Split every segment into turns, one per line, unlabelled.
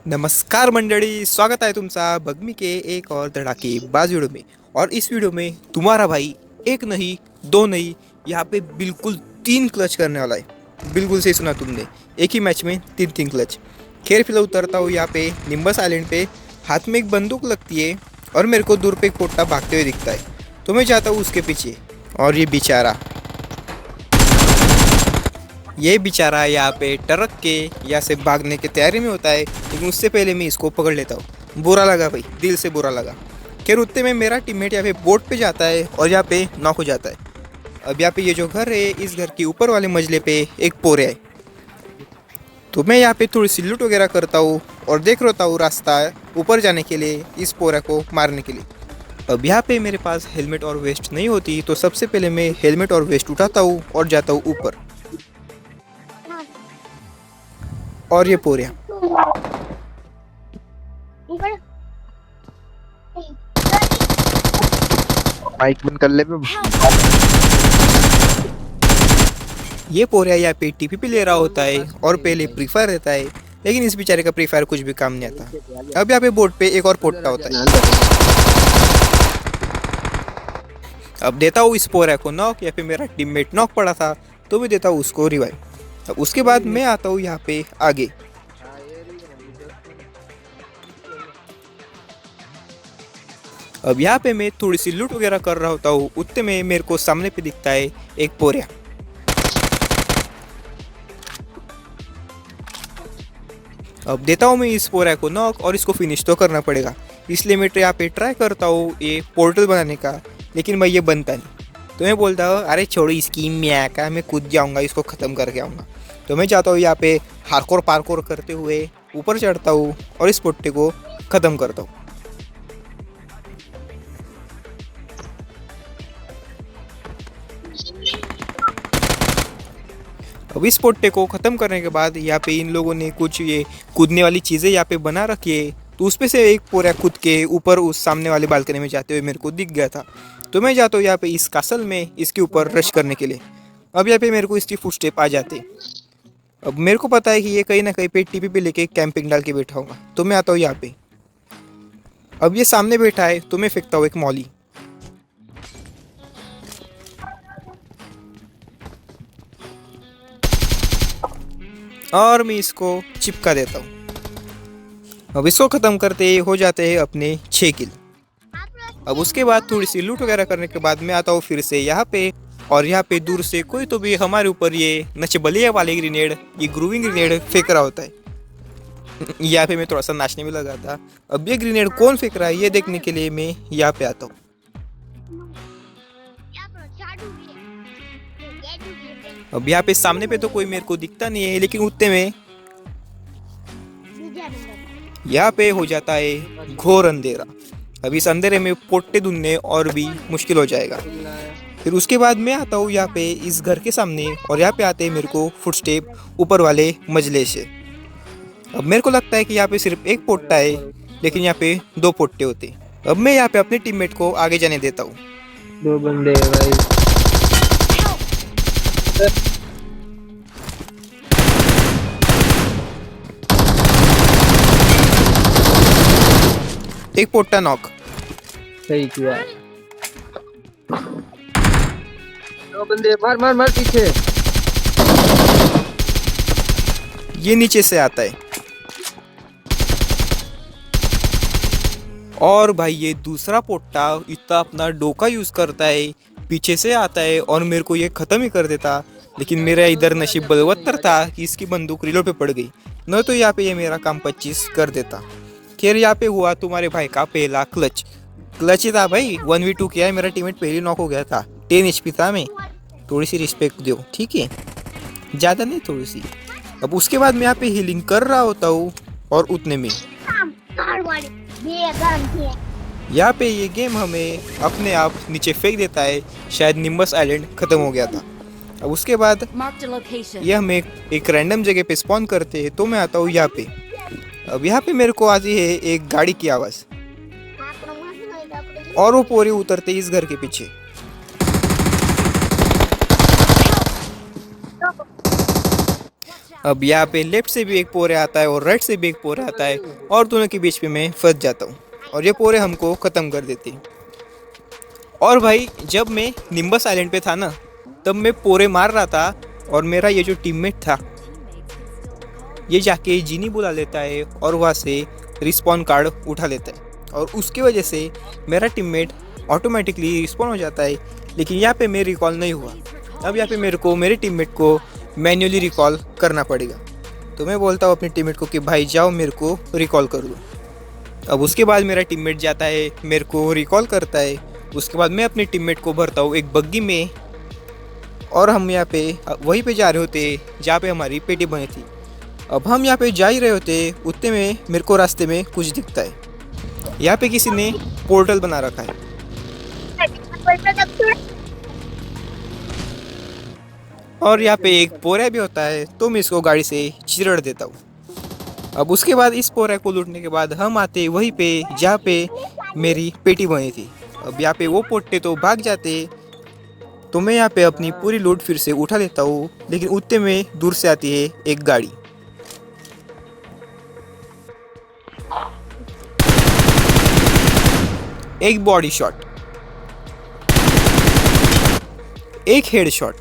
नमस्कार मंडळी, स्वागत आहे तुमचा बगमी के एक और धड़ाकेबाज वीडियो में। और इस वीडियो में तुम्हारा भाई एक नहीं दो नहीं, यहाँ पे बिल्कुल 3 क्लच करने वाला है। बिल्कुल सही सुना तुमने, एक ही मैच में तीन तीन क्लच। खैर फिलहाल उतरता हूँ यहाँ पे निम्बस आइलैंड पे। हाथ में एक बंदूक लगती है और मेरे को दूर पे एक पोट्टा भागते हुए दिखता है, तो मैं जाता हूँ उसके पीछे। और ये बेचारा यहाँ पे टरक के यहाँ से भागने की तैयारी में होता है, लेकिन उससे पहले मैं इसको पकड़ लेता हूँ। बुरा लगा भाई, दिल से बुरा लगा। खैर उतने में मेरा टीममेट यहाँ पे बोट पे जाता है और यहाँ पे नॉक हो जाता है। अब यहाँ पे ये जो घर है, इस घर के ऊपर वाले मंजिले पे एक पोरे है, तो मैं यहाँ पे थोड़ी सी लूट वगैरह करता हूँ और देख रहा हूँ रास्ता ऊपर जाने के लिए, इस पोरा को मारने के लिए। अब यहाँ पे मेरे पास हेलमेट और वेस्ट नहीं होती, तो सबसे पहले मैं हेलमेट और वेस्ट उठाता हूँ और जाता हूँ ऊपर। और ये पोरिया
माइक बंद कर ले बे।
ये पोरिया यहाँ पे टीपीपी ले रहा होता है और पहले प्री फायर रहता है, लेकिन इस बेचारे का प्री फायर कुछ भी काम नहीं आता। अब यहाँ पे बोर्ड पे एक और पोट्टा होता है। अब देता हूँ इस पोरिया को नॉक, या फिर मेरा टीममेट नॉक पड़ा था तो मैं देता हूँ उसको रिवाइव। अब उसके बाद मैं आता हूँ यहाँ पे आगे। अब यहाँ पे मैं थोड़ी सी लूट वगैरह कर रहा होता हूँ, उतने में मेरे को सामने पे दिखता है एक पोरिया। अब देता हूँ मैं इस पोरिया को नॉक, और इसको फिनिश तो करना पड़ेगा, इसलिए मैं यहाँ पे ट्राई करता हूँ ये पोर्टल बनाने का, लेकिन भाई ये बनता नहीं। तो मैं बोलता हूँ अरे छोड़ो, स्कीम में आया, मैं कूद जाऊँगा, इसको ख़त्म करके आऊँगा। तो मैं जाता हूँ यहाँ पे हार्डकोर पार्कोर करते हुए ऊपर चढ़ता हूँ और इस पोट्टे को ख़त्म करता हूँ। अब इस पोट्टे को ख़त्म करने के बाद यहाँ पे इन लोगों ने कुछ ये कूदने वाली चीज़ें यहाँ पे बना रखी है, तो उसमें से एक पोरा कूद के ऊपर उस सामने वाले बालकनी में जाते हुए मेरे को दिख गया था। तो मैं जाता हूँ यहाँ पे इस कासल में इसके ऊपर रश करने के लिए। अब यहाँ पे मेरे को इसकी फुटस्टेप आ जाते। अब मेरे को पता है कि ये कहीं ना कहीं पे टीपी पे लेके कैंपिंग डाल के बैठा होगा, तो मैं आता हूँ यहाँ पे। अब ये सामने बैठा है, तो मैं फेंकता हूँ एक मॉली। और मैं इसको चिपका देता हूँ। अब इसको ख़त्म करते हो जाते हैं अपने 6 किल। अब उसके बाद थोड़ी सी लूट वगैरह करने के बाद मैं आता हूँ फिर से यहाँ पे, और यहाँ पे दूर से कोई तो भी हमारे ऊपर ये नचबलिया वाले ग्रेनेड, ये ग्रूविंग ग्रेनेड फेंक रहा होता है। यहाँ पे मैं थोड़ा सा नाचने भी लगा था। अब ये ग्रेनेड कौन फेंक रहा है ये देखने के लिए मैं यहाँ पे आता हूँ। अब यहाँ पे सामने पे तो कोई मेरे को दिखता नहीं है, लेकिन उतने में यहाँ पे हो जाता है घोर अंधेरा। अब इस अंधेरे में पोट्टे ढूंढने और भी मुश्किल हो जाएगा। फिर उसके बाद मैं आता हूँ यहाँ पे इस घर के सामने, और यहाँ पे आते हैं मेरे को फुटस्टेप ऊपर वाले मंजिले से। अब मेरे को लगता है कि यहाँ पे सिर्फ एक पोट्टा है, लेकिन यहाँ पे 2 पोट्टे होते। अब मैं यहाँ पे अपने टीममेट को आगे जाने देता हूँ।
2 बंदे हैं भाई।
एक पोट्टा नॉक।
सही किया। 2 बंदे, मार मार मार पीछे।
ये नीचे से आता है, और भाई ये दूसरा पोट्टा इतना अपना डोका यूज करता है, पीछे से आता है और मेरे को ये खत्म ही कर देता। लेकिन मेरा इधर नसीब बलवत्तर था कि इसकी बंदूक रिलोड पे पड़ गई, न तो यहाँ पे ये मेरा काम 25 कर देता। खैर यहाँ पे हुआ तुम्हारे भाई का पहला क्लच। क्लच ही था भाई, 1v2 किया है, मेरा टीममेट पहले नॉक हो गया था। 10 HP था मैं। थोड़ी सी रिस्पेक्ट दो, ठीक है, ज़्यादा नहीं, थोड़ी सी। अब उसके बाद मैं यहाँ पे हीलिंग कर रहा होता हूँ, और उतने में यहाँ पे ये गेम हमें अपने आप नीचे फेंक देता है। शायद निम्बस आइलैंड ख़त्म हो गया था। अब उसके बाद ये हमें एक रैंडम जगह पे स्पॉन करते हैं, तो मैं आता हूँ यहाँ पे। अब यहाँ पे मेरे को आती है एक गाड़ी की आवाज़, और वो पूरे उतरते इस घर के पीछे। अब यहाँ पे लेफ्ट से भी एक पोरे आता है और राइट से भी एक पोरे आता है और दोनों के बीच में मैं फंस जाता हूँ और ये पोरे हमको ख़त्म कर देते हैं। और भाई जब मैं निम्बस आइलैंड पे था ना, तब मैं पोरे मार रहा था और मेरा ये जो टीममेट था ये जाके जीनी बुला लेता है और वहाँ से रिस्पॉन कार्ड उठा लेता है और उसकी वजह से मेरा टीममेट ऑटोमेटिकली रिस्पॉन हो जाता है। लेकिन यहाँ पे मैं रिकॉल नहीं हुआ। अब यहाँ पे मेरे को मेरे टीममेट को मैन्युअली रिकॉल करना पड़ेगा। तो मैं बोलता हूँ अपने टीममेट को कि भाई जाओ मेरे को रिकॉल कर दो। अब उसके बाद मेरा टीममेट जाता है, मेरे को रिकॉल करता है। उसके बाद मैं अपने टीममेट को भरता हूँ एक बग्गी में और हम यहाँ पे वहीं पे जा रहे होते जहाँ पे हमारी पेटी बनी थी। अब हम यहाँ पे जा ही रहे होते, उतने में मेरे को रास्ते में कुछ दिखता है। यहाँ पे किसी ने पोर्टल बना रखा है और यहाँ पे एक पोरा भी होता है, तो मैं इसको गाड़ी से चिरड़ देता हूँ। अब उसके बाद इस पोरा को लूटने के बाद हम आते वहीं पे जहाँ पे मेरी पेटी बनी थी। अब यहाँ पे वो पोट्टे तो भाग जाते, तो मैं यहाँ पे अपनी पूरी लूट फिर से उठा लेता हूँ। लेकिन उतने में दूर से आती है एक गाड़ी। एक बॉडी शॉट, एक हेड शॉट।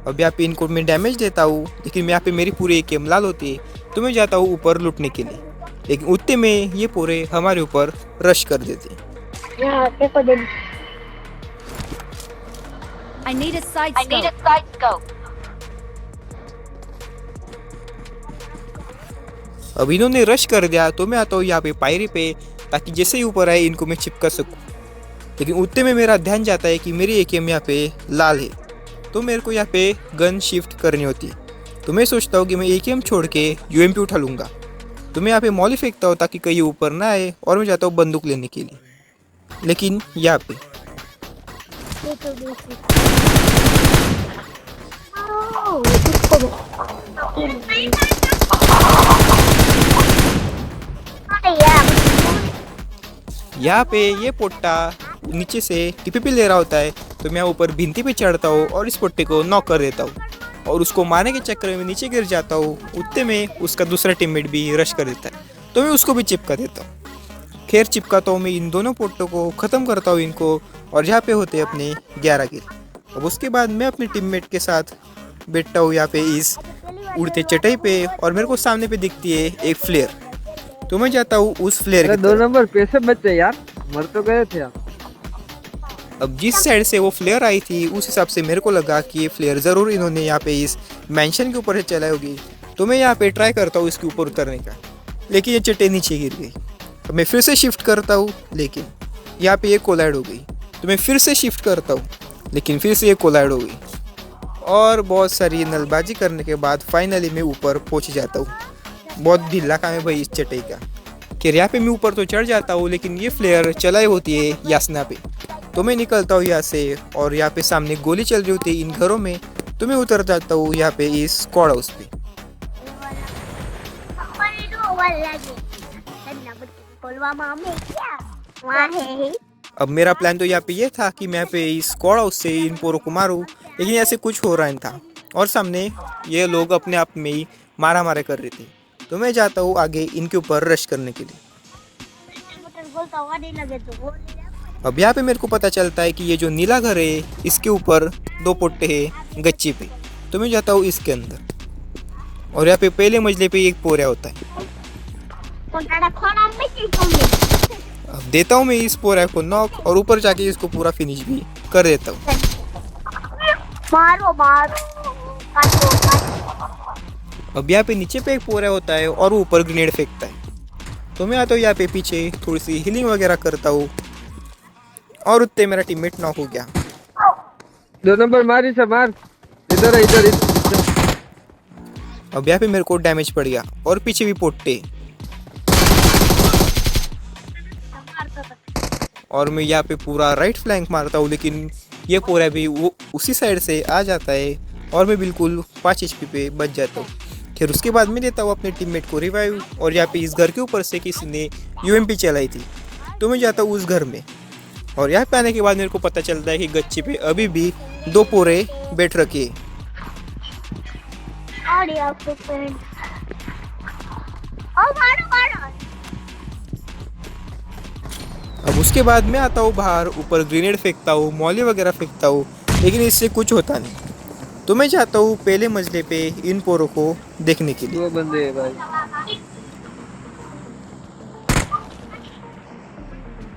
अब यहाँ पे इनको मैं डैमेज देता हूँ, लेकिन मैं यहाँ पे मेरी पूरी एक लाल होती है, तो मैं जाता हूँ ऊपर लूटने के लिए। लेकिन उतने में ये पूरे हमारे ऊपर रश कर देते।
I need a side scope.
अब इन्होंने रश कर दिया, तो मैं आता हूँ यहाँ पे पायरी पे, ताकि जैसे ही ऊपर आए इनको मैं चिपका सकूँ। लेकिन उतने में मेरा ध्यान जाता है कि मेरी एकेएम यहाँ पे लाल है, तो मेरे को यहाँ पे गन शिफ्ट करनी होती है। तो मैं सोचता हूँ कि मैं एकेएम छोड़ के यूएमपी उठा लूँगा। तो मैं यहाँ पे मॉली फेंकता हूँ ताकि कहीं ऊपर ना आए और मैं जाता हूँ बंदूक लेने के लिए। लेकिन यहाँ पे यहाँ पे ये पोट्टा नीचे से टीपीपी ले रहा होता है, तो मैं ऊपर भिंती पे चढ़ता हूँ और इस पोट्टे को नॉक कर देता हूँ और उसको मारने के चक्कर में नीचे गिर जाता हूँ। उतने में उसका दूसरा टीममेट भी रश कर देता है, तो मैं उसको भी चिपका देता हूँ। खैर चिपकाता हूँ मैं इन दोनों पोट्टों को, ख़त्म करता हूँ इनको और यहाँ पे होते अपने 11 किल। अब उसके बाद मैं अपने टीममेट के साथ बैठता हूँ यहाँ पे इस उड़ते चटाई पे और मेरे को सामने पे दिखती है एक फ्लेयर। तो मैं जाता हूँ उस फ्लेयर की
2
तरफ।
नंबर पैसे बचे यार, मर तो गए थे आप।
अब जिस साइड से वो फ्लेयर आई थी उस हिसाब से मेरे को लगा कि ये फ्लेयर ज़रूर इन्होंने यहाँ पे इस मेंशन के ऊपर से चलाई होगी। तो मैं यहाँ पे ट्राई करता हूँ इसके ऊपर उतरने का, लेकिन ये चट्टे नीचे गिर गई। अब मैं फिर से शिफ्ट करता हूँ, लेकिन यहाँ पे ये कोलाइड हो गई। तो मैं फिर से शिफ्ट करता हूँ, लेकिन फिर से ये कोलाइड हो गई और बहुत सारी नलबाजी करने के बाद फाइनली मैं ऊपर पहुँच जाता हूँ। बहुत ढीला काम है भाई इस चटाई का। कि यहाँ पे मैं ऊपर तो चढ़ जाता हूँ, लेकिन ये फ्लेयर चलाई होती है यासना पे। तो मैं निकलता हूँ यहाँ से और यहाँ पे सामने गोली चल रही होती है इन घरों में। तो मैं उतर जाता हूँ यहाँ पे इस स्क्वाड हाउस पे। अब मेरा प्लान तो यहाँ पे ये था कि मैं यहाँ पे इस स्क्वाड हाउस से इन पोरों को मारूँ, लेकिन ऐसे कुछ हो रहा नहीं था और सामने ये लोग अपने आप में ही मारा मारे कर रहे थे। तो मैं जाता हूँ आगे इनके ऊपर रश करने के लिए। अब यहाँ पे मेरे को पता चलता है कि ये जो नीला घर है इसके ऊपर 2 पोट्टे हैं गच्ची पे। तो मैं जाता हूँ इसके अंदर और यहाँ पे पहले मंजिले पे एक पोरा होता है। अब देता हूँ मैं इस पोरा को नॉक और ऊपर जाके इसको पूरा फिनिश भी कर देता हूँ। अब यहाँ पे नीचे पे एक पोरा होता है और वो ऊपर ग्रेनेड फेंकता है। तो मैं आता हूँ यहाँ पे पीछे थोड़ी सी हीलिंग वगैरह करता हूँ और उतने मेरा टीममेट नॉक हो गया।
2 नंबर मारी से मार, इधर है, इधर।
अब यहाँ पे मेरे को डैमेज पड़ गया और पीछे भी पोट्टे और मैं यहाँ पे पूरा राइट फ्लैंक मारता हूँ, लेकिन ये पोरा भी वो उसी साइड से आ जाता है और मैं बिल्कुल 5 HP पे बच जाता हूँ। फिर उसके बाद मैं देता हूँ अपने टीममेट को रिवाइव और यहाँ पे इस घर के ऊपर से किसी ने UMP चलाई थी। तो मैं जाता हूँ उस घर में और यहाँ पे आने के बाद मेरे को पता चलता है कि गच्ची पे अभी भी 2 पोरे बैठ रखे हैं।
सॉरी आपको फ्रेंड। ओ मारो मारो।
अब उसके बाद मैं आता हूँ बाहर, ऊपर ग्रेनेड फेंकता हूँ, मौली वगैरह फेंकता हूँ, लेकिन इससे कुछ होता नहीं। तो मैं जाता हूँ पहले मंजिले पे इन पोरों को देखने के लिए।
2 बंदे हैं भाई।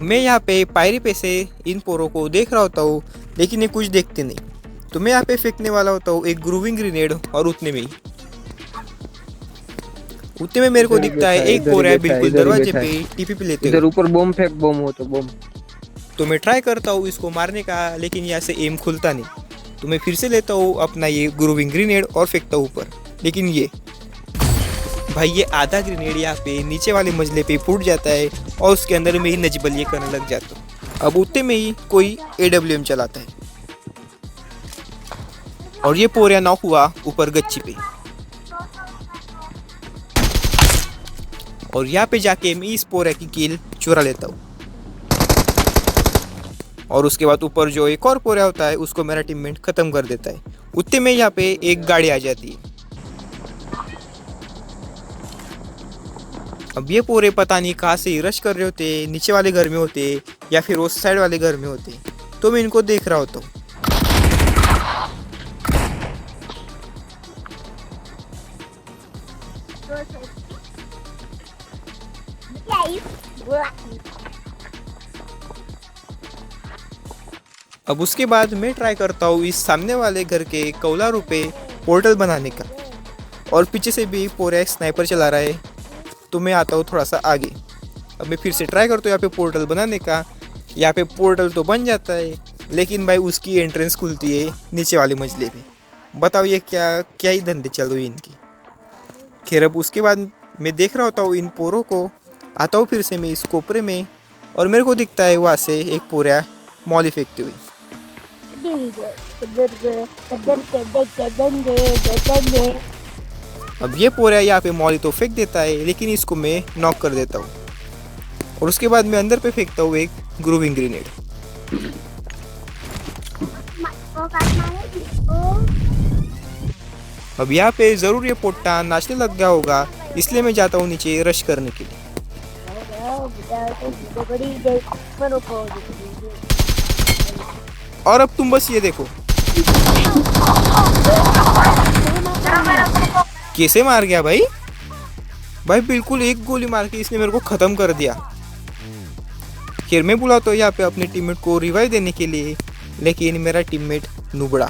मैं यहाँ पे पायरी पे से इन पोरों को देख रहा होता हूँ, लेकिन ये कुछ देखते नहीं। तो मैं यहाँ पे फेंकने वाला होता हूँ एक ग्रूविंग ग्रेनेड, और उतने में मेरे को
इधर ही
दिखता है
बैठा है,
एक
इधर ही
पोरा है
बैठा है,
बिल्कुल
इधर ही
दरवाजे
बैठा
पे
है।
टीपी पे लेते
इधर
हुए।
ऊपर बम फेंक, बम हो तो बम।
तो मैं ट्राई करता हूँ इसको मारने का, लेकिन यहाँ से एम खुलता नहीं। तो मैं फिर से लेता हूँ अपना ये ग्रूविंग ग्रेनेड और फेंकता हूँ ऊपर, लेकिन ये भाई ये आधा ग्रेनेड यहाँ पे नीचे वाले मंजिले पे फूट जाता है, और उसके अंदर में ही नजबलिए करने लग जाता हूँ। अब उतने में ही कोई AWM चलाता है, और ये पोरिया नॉक हुआ ऊपर गच्ची पे। और यहाँ पे जाके मैं इस पोरिया की किल चुरा लेता हूँ, और उसके बाद ऊपर जो एक और पोरिया होता है उसको मेरा टीममेट खत्म कर देता है। उतने में यहाँ पे एक गाड़ी आ जाती है। अब ये पोरे पता नहीं कहाँ से रश कर रहे होते, नीचे वाले घर में होते या फिर उस साइड वाले घर में होते। तो मैं इनको देख रहा होता हूँ। अब उसके बाद मैं ट्राई करता हूँ इस सामने वाले घर के कौलारू पे पोर्टल बनाने का, और पीछे से भी पोरा एक स्नाइपर चला रहा है। तो मैं आता हूँ थोड़ा सा आगे। अब मैं फिर से ट्राई करता हूँ यहाँ पे पोर्टल बनाने का। यहाँ पे पोर्टल तो बन जाता है, लेकिन भाई उसकी एंट्रेंस खुलती है नीचे वाले मंजिले पे। बताओ ये क्या क्या ही धंधे चल रही इनकी। खैर अब उसके बाद मैं देख रहा होता हूँ इन पोरों को। आता हूँ फिर से मैं इस कोपरे में, और मेरे को दिखता है वहाँ से एक पोरा मौली फेंकती हुई। अब ये पोरा यहाँ पे मौली तो फेंक देता है, लेकिन इसको मैं नॉक कर देता हूँ, और उसके बाद मैं अंदर पे फेंकता हूँ एक ग्रूविंग ग्रेनेड। अब यहाँ पे ज़रूर ये पोट्टा नाचने लग गया होगा, इसलिए मैं जाता हूँ नीचे रश करने के लिए। और अब तुम बस ये देखो कैसे मार गया भाई। भाई बिल्कुल एक गोली मार के इसने मेरे को ख़त्म कर दिया। खैर मैं बुलाता हूँ यहाँ पे अपने टीममेट को रिवाइव देने के लिए, लेकिन मेरा टीममेट नुबड़ा।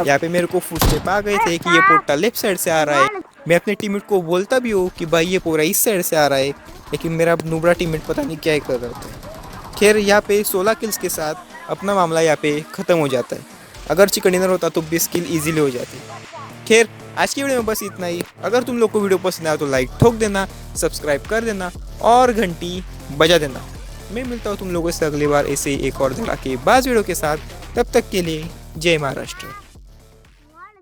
यहाँ पे मेरे को फुटस्टेप आ गए थे कि ये पोट्टा लेफ्ट साइड से आ रहा है। मैं अपने टीममेट को बोलता भी हूँ कि भाई ये पोरा इस साइड से आ रहा है, लेकिन मेरा नुबड़ा टीममेट पता नहीं क्या ही कर रहा था। खैर यहाँ पे 16 किल्स के साथ अपना मामला यहाँ पे ख़त्म हो जाता है। अगर चिकन डिनर होता तो 20 किल ईजिली हो जाती। खैर आज की वीडियो में बस इतना ही। अगर तुम लोग को वीडियो पसंद आया तो लाइक ठोक देना, सब्सक्राइब कर देना और घंटी बजा देना। मैं मिलता हूँ तुम लोगों से अगली बार ऐसे ही एक और धड़ाकेबाज वीडियो के साथ। तब तक के लिए जय महाराष्ट्र।